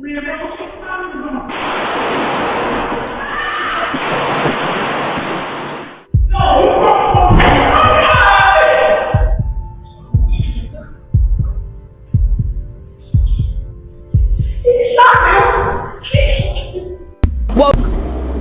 Woke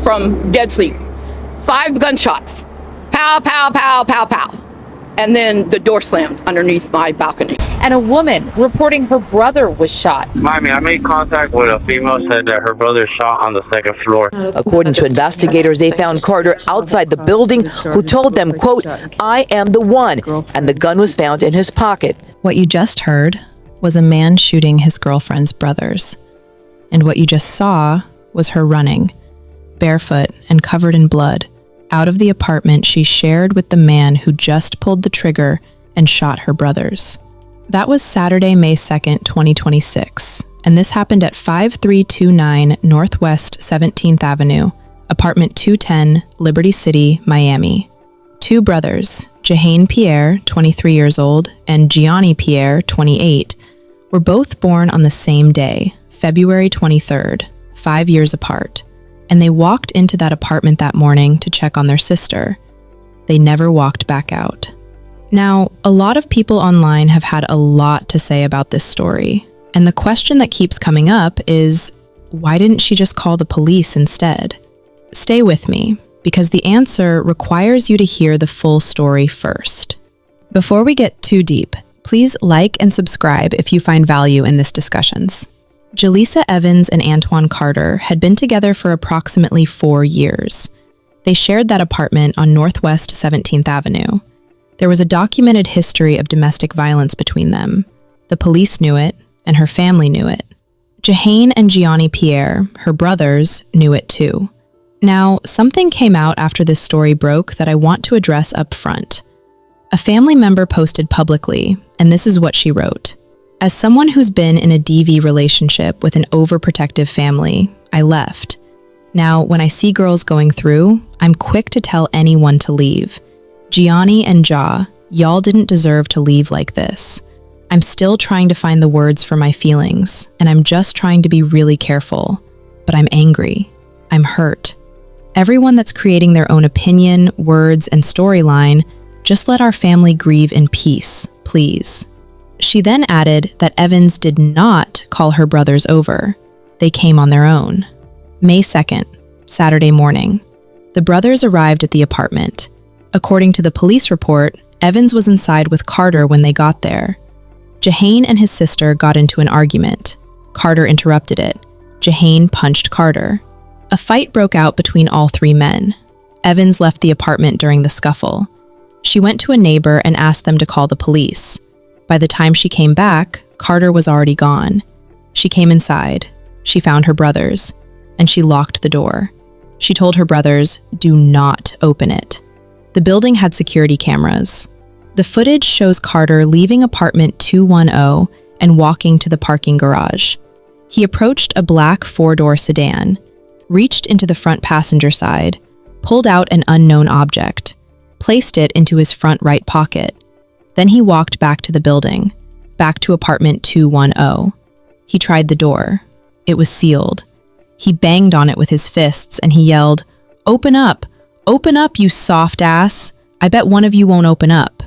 from dead sleep. 5 gunshots. Pow, pow, pow, pow, pow. And then the door slammed underneath my balcony. And a woman reporting her brother was shot. Mommy, I made contact with a female, said that her brother shot on the 2nd floor. According to investigators, they found Carter outside the building, who told them, quote, "I am the one," and the gun was found in his pocket. What you just heard was a man shooting his girlfriend's brothers. And what you just saw was her running, barefoot and covered in blood, out of the apartment she shared with the man who just pulled the trigger and shot her brothers. That was Saturday, May 2nd, 2026, and this happened at 5329 Northwest 17th Avenue, apartment 210, Liberty City, Miami. 2 brothers, Jahain Pierre, 23 years old, and Gianni Pierre, 28, were both born on the same day, February 23rd, 5 years apart, and they walked into that apartment that morning to check on their sister. They never walked back out. Now, a lot of people online have had a lot to say about this story, and the question that keeps coming up is, why didn't she just call the police instead? Stay with me, because the answer requires you to hear the full story first. Before we get too deep, please like and subscribe if you find value in this discussions. Jelisa Evans and Antoine Carter had been together for approximately 4 years. They shared that apartment on Northwest 17th Avenue. There was a documented history of domestic violence between them. The police knew it, and her family knew it. Jahain and Gianni Pierre, her brothers, knew it too. Now, something came out after this story broke that I want to address up front. A family member posted publicly, and this is what she wrote. As someone who's been in a DV relationship with an overprotective family, I left. Now, when I see girls going through, I'm quick to tell anyone to leave. Gianni and y'all didn't deserve to leave like this. I'm still trying to find the words for my feelings, and I'm just trying to be really careful. But I'm angry. I'm hurt. Everyone that's creating their own opinion, words, and storyline, just let our family grieve in peace, please. She then added that Evans did not call her brothers over. They came on their own. May 2nd, Saturday morning. The brothers arrived at the apartment. According to the police report, Evans was inside with Carter when they got there. Jahain and his sister got into an argument. Carter interrupted it. Jahain punched Carter. A fight broke out between all 3 men. Evans left the apartment during the scuffle. She went to a neighbor and asked them to call the police. By the time she came back, Carter was already gone. She came inside. She found her brothers, and she locked the door. She told her brothers, "Do not open it." The building had security cameras. The footage shows Carter leaving apartment 210 and walking to the parking garage. He approached a black 4-door sedan, reached into the front passenger side, pulled out an unknown object, placed it into his front right pocket. Then he walked back to the building, back to apartment 210. He tried the door. It was sealed. He banged on it with his fists and he yelled, "Open up! Open up, you soft ass! I bet one of you won't open up."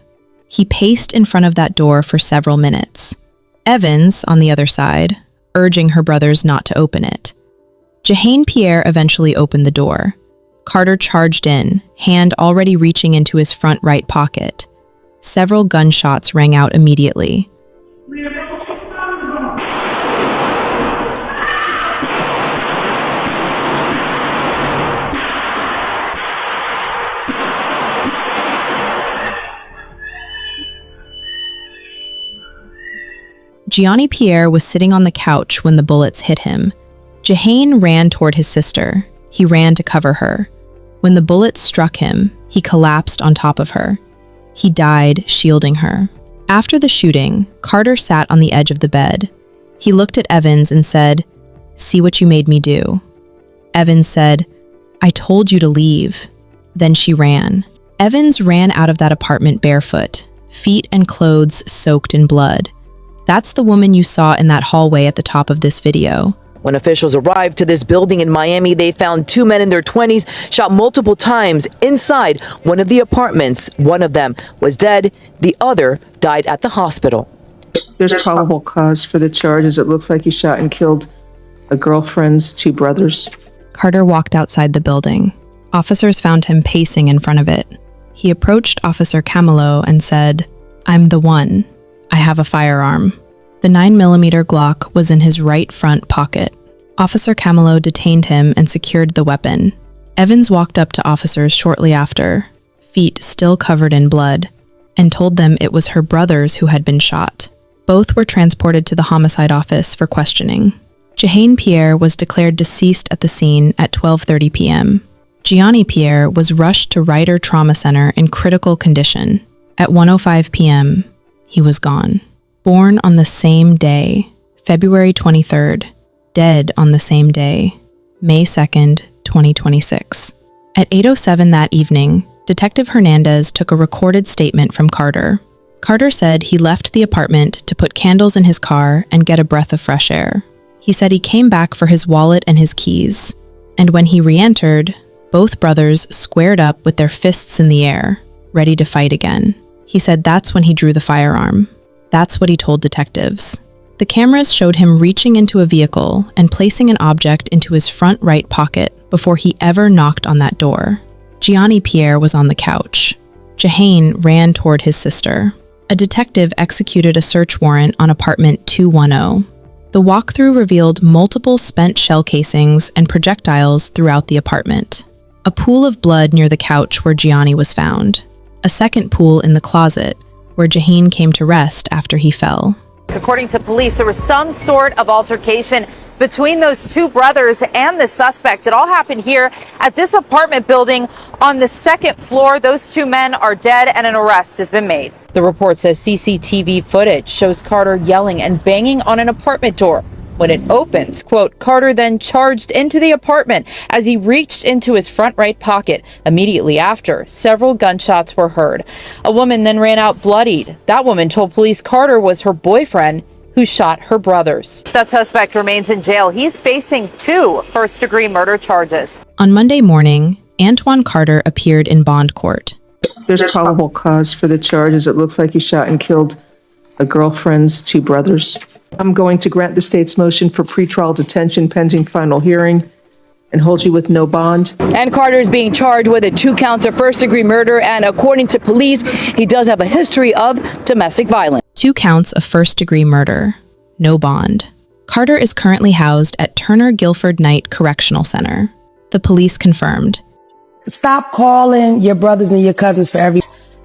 He paced in front of that door for several minutes. Evans, on the other side, urging her brothers not to open it. Jahain Pierre eventually opened the door. Carter charged in, hand already reaching into his front right pocket. Several gunshots rang out immediately. Gianni Pierre was sitting on the couch when the bullets hit him. Jahain ran toward his sister. He ran to cover her. When the bullets struck him, he collapsed on top of her. He died shielding her. After the shooting, Carter sat on the edge of the bed. He looked at Evans and said, "See what you made me do." Evans said, "I told you to leave." Then she ran. Evans ran out of that apartment barefoot, feet and clothes soaked in blood. That's the woman you saw in that hallway at the top of this video. When officials arrived to this building in Miami, they found two men in their 20s shot multiple times inside one of the apartments. One of them was dead. The other died at the hospital. There's probable cause for the charges. It looks like he shot and killed a girlfriend's two brothers. Carter walked outside the building. Officers found him pacing in front of it. He approached Officer Camelo and said, "I'm the one. I have a firearm." The 9mm Glock was in his right front pocket. Officer Camelo detained him and secured the weapon. Evans walked up to officers shortly after, feet still covered in blood, and told them it was her brothers who had been shot. Both were transported to the homicide office for questioning. Jahain Pierre was declared deceased at the scene at 12:30 p.m. Gianni Pierre was rushed to Ryder Trauma Center in critical condition. At 1:05 p.m., he was gone. Born on the same day, February 23rd, dead on the same day, May 2nd, 2026. At 8:07 that evening, Detective Hernandez took a recorded statement from Carter. Carter said he left the apartment to put candles in his car and get a breath of fresh air. He said he came back for his wallet and his keys, and when he re-entered, both brothers squared up with their fists in the air, ready to fight again. He said that's when he drew the firearm. That's what he told detectives. The cameras showed him reaching into a vehicle and placing an object into his front right pocket before he ever knocked on that door. Gianni Pierre was on the couch. Jahain ran toward his sister. A detective executed a search warrant on apartment 210. The walkthrough revealed multiple spent shell casings and projectiles throughout the apartment. A pool of blood near the couch where Gianni was found. A second pool in the closet, where Jahain came to rest after he fell. According to police, there was some sort of altercation between those two brothers and the suspect. It all happened here at this apartment building on the second floor. Those two men are dead and an arrest has been made. The report says CCTV footage shows Carter yelling and banging on an apartment door. When it opens, quote, Carter then charged into the apartment as he reached into his front right pocket. Immediately after, several gunshots were heard. A woman then ran out bloodied. That woman told police Carter was her boyfriend who shot her brothers. That suspect remains in jail. He's facing 2 first-degree murder charges. On Monday morning, Antoine Carter appeared in bond court. There's probable cause for the charges. It looks like he shot and killed a girlfriend's two brothers. I'm going to grant the state's motion for pretrial detention pending final hearing and hold you with no bond. And Carter is being charged with 2 counts of first-degree murder, and according to police, he does have a history of domestic violence. 2 counts of first-degree murder, no bond. Carter is currently housed at Turner Guilford Knight Correctional Center. The police confirmed. Stop calling your brothers and your cousins for every...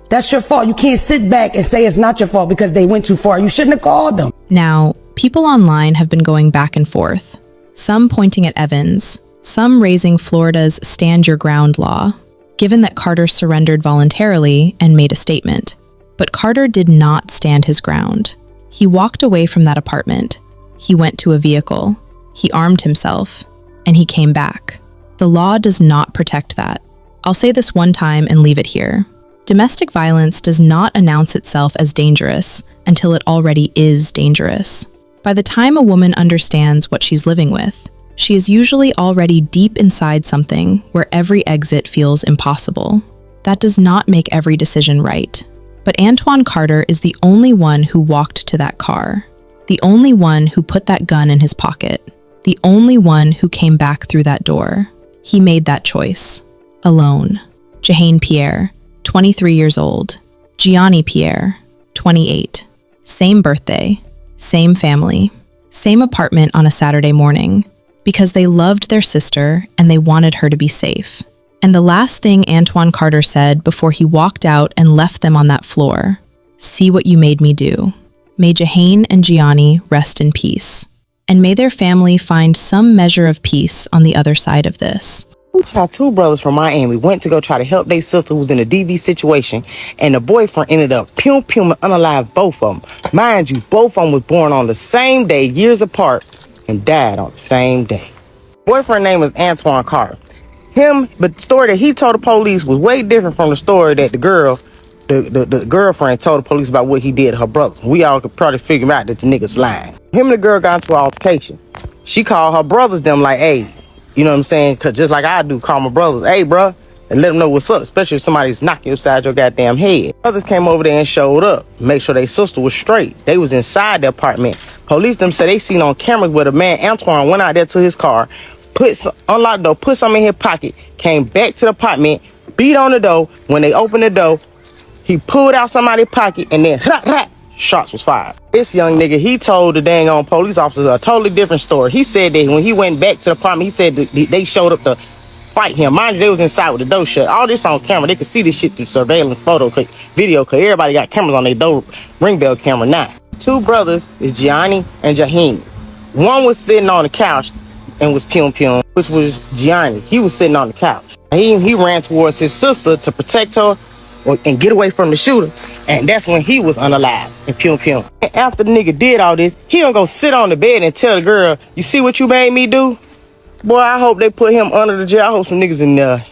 That's your fault. You can't sit back and say it's not your fault because they went too far. You shouldn't have called them. Now, people online have been going back and forth, some pointing at Evans, some raising Florida's Stand Your Ground law, given that Carter surrendered voluntarily and made a statement. But Carter did not stand his ground. He walked away from that apartment. He went to a vehicle. He armed himself. And he came back. The law does not protect that. I'll say this one time and leave it here. Domestic violence does not announce itself as dangerous until it already is dangerous. By the time a woman understands what she's living with, she is usually already deep inside something where every exit feels impossible. That does not make every decision right. But Antoine Carter is the only one who walked to that car, the only one who put that gun in his pocket, the only one who came back through that door. He made that choice. Alone. Jahain Pierre, 23 years old. Gianni Pierre, 28. Same birthday, same family, same apartment on a Saturday morning, because they loved their sister and they wanted her to be safe. And the last thing Antoine Carter said before he walked out and left them on that floor, "See what you made me do." May Jahain and Gianni rest in peace. And may their family find some measure of peace on the other side of this. Our 2 brothers from Miami went to go try to help their sister who was in a DV situation, and the boyfriend ended up and unalived both of them. Mind you, both of them was born on the same day, years apart, and died on the same day. Boyfriend name was Antoine Carter. But the story that he told the police was way different from the story that the girlfriend told the police about what he did to her brothers. We all could probably figure out that the nigga's lying. Him and the girl got into an altercation. she called her brothers them like, hey, you know what I'm saying? Cause just like I do, call my brothers, hey, bruh, and let them know what's up, especially if somebody's knocking you upside your goddamn head. Brothers came over there and showed up, make sure their sister was straight. They was inside the apartment. Police them said they seen on cameras where the man Antoine went out there to his car, unlocked the door, put something in his pocket, came back to the apartment, beat on the door. When they opened the door, he pulled out somebody's pocket and then shots was fired. This young nigga, he told the dang on police officers a totally different story. He said that when he went back to the apartment, he said that they showed up to fight him. Mind you, they was inside with the door shut. All this on camera. They could see this shit through surveillance video, because everybody got cameras on their door ring bell camera now. Two brothers is Gianni and Jaheim. One was sitting on the couch and was pum, which was Gianni. He was sitting on the couch. He ran towards his sister to protect her and get away from the shooter, and that's when he was unalive and pum. And after the nigga did all this, he don't go sit on the bed and tell the girl, you see what you made me do? Boy, I hope they put him under the jail. I hope some niggas in there.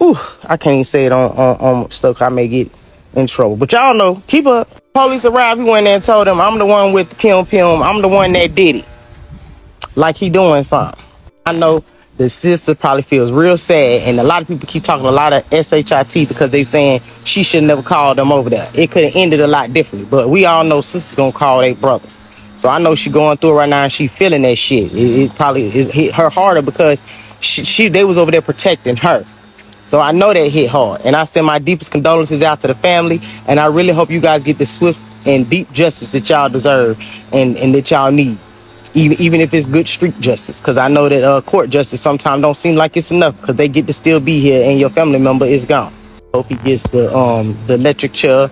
Ooh, I can't even say it on stuff. I may get in trouble. But y'all know, keep up. Police arrived, he went there and told them, I'm the one with the pum. I'm the one that did it. Like he doing something. I know the sister probably feels real sad, and a lot of people keep talking a lot of SHIT because they saying she should never call them over there. It could have ended a lot differently, but we all know sisters gonna call their brothers. So I know she going through it right now and she feeling that shit. It probably hit her harder because they was over there protecting her. So I know that hit hard, and I send my deepest condolences out to the family, and I really hope you guys get the swift and deep justice that y'all deserve and that y'all need. Even if it's good street justice, because I know that court justice sometimes don't seem like it's enough, because they get to still be here and your family member is gone. Hope he gets the electric chair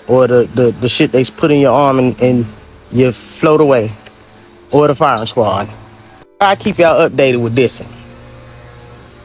or the shit they put in your arm and you float away, or the firing squad. I keep y'all updated with this one.